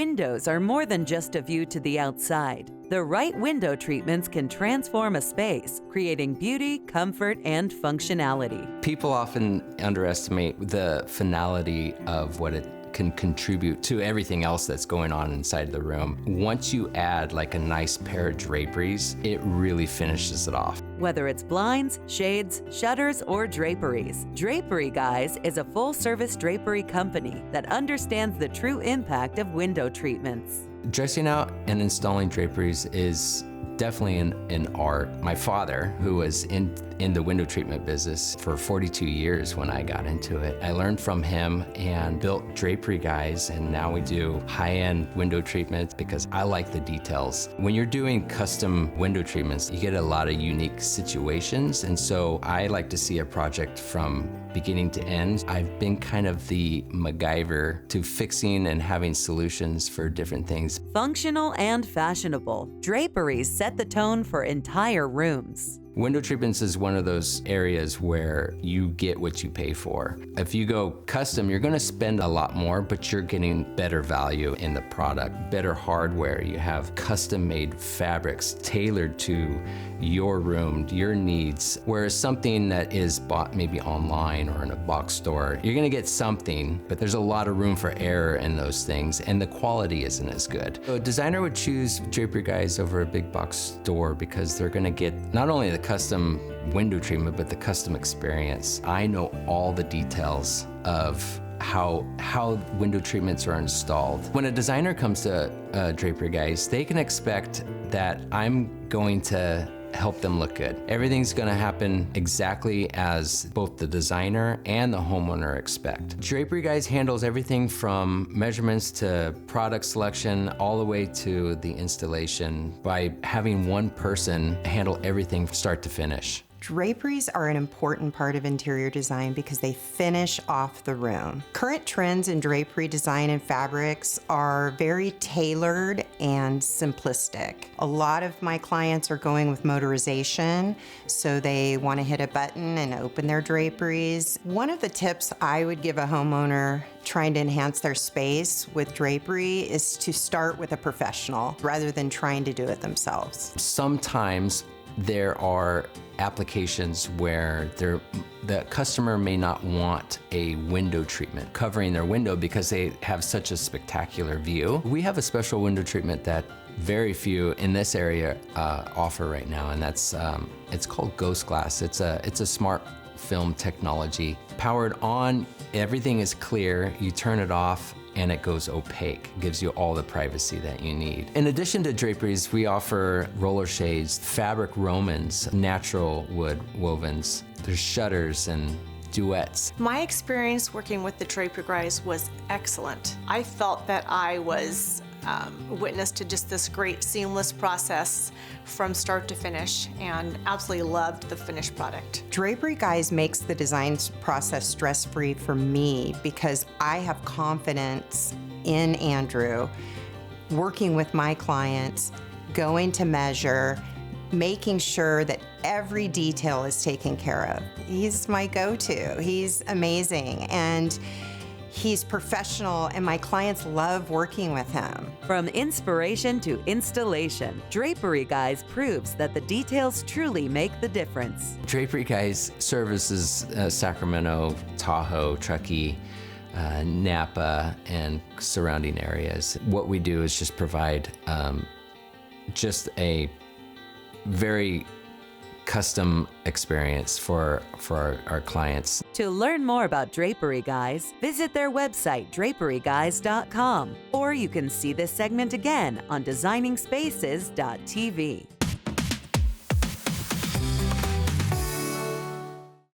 Windows are more than just a view to the outside. The right window treatments can transform a space, creating beauty, comfort, and functionality. People often underestimate the finality of what it can contribute to everything else that's going on inside the room. Once you add like a nice pair of draperies, it really finishes it off. Whether it's blinds, shades, shutters, or draperies, Drapery Guys is a full-service drapery company that understands the true impact of window treatments. Dressing out and installing draperies is definitely an art. My father, who was in the window treatment business for 42 years when I got into it, I learned from him and built Drapery Guys, and now we do high-end window treatments because I like the details. When you're doing custom window treatments, you get a lot of unique situations, and so I like to see a project from beginning to end. I've been kind of the MacGyver to fixing and having solutions for different things. Functional and fashionable, draperies set the tone for entire rooms. Window treatments is one of those areas where you get what you pay for. If you go custom, you're gonna spend a lot more, but you're getting better value in the product, better hardware. You have custom-made fabrics tailored to your room, your needs. Whereas something that is bought maybe online or in a box store, you're gonna get something, but there's a lot of room for error in those things, and the quality isn't as good. So a designer would choose Drapery Guys over a big box store because they're gonna get not only the custom window treatment, but the custom experience. I know all the details of how window treatments are installed. When a designer comes to Drapery Guys, they can expect that I'm going to help them look good. Everything's gonna happen exactly as both the designer and the homeowner expect. Drapery Guys handles everything from measurements to product selection all the way to the installation by having one person handle everything from start to finish. Draperies are an important part of interior design because they finish off the room. Current trends in drapery design and fabrics are very tailored and simplistic. A lot of my clients are going with motorization, so they want to hit a button and open their draperies. One of the tips I would give a homeowner trying to enhance their space with drapery is to start with a professional rather than trying to do it themselves. Sometimes there are applications where the customer may not want a window treatment covering their window because they have such a spectacular view. We have a special window treatment that very few in this area offer right now, and that's it's called Ghost Glass. It's a smart film technology. Powered on, everything is clear. You turn it off, and it goes opaque, gives you all the privacy that you need. In addition to draperies, we offer roller shades, fabric romans, natural wood wovens. There's shutters and duets. My experience working with the Drapery Guys was excellent. I felt that I was witness to just this great seamless process from start to finish, and absolutely loved the finished product. Drapery Guys makes the design process stress-free for me because I have confidence in Andrew working with my clients, going to measure, making sure that every detail is taken care of. He's my go-to. He's amazing, and he's professional, and my clients love working with him. From inspiration to installation, Drapery Guys proves that the details truly make the difference. Drapery Guys services Sacramento, Tahoe, Truckee, Napa, and surrounding areas. What we do is just provide just a very custom experience for our clients. To learn more about Drapery Guys, visit their website, draperyguys.com, or you can see this segment again on designingspaces.tv.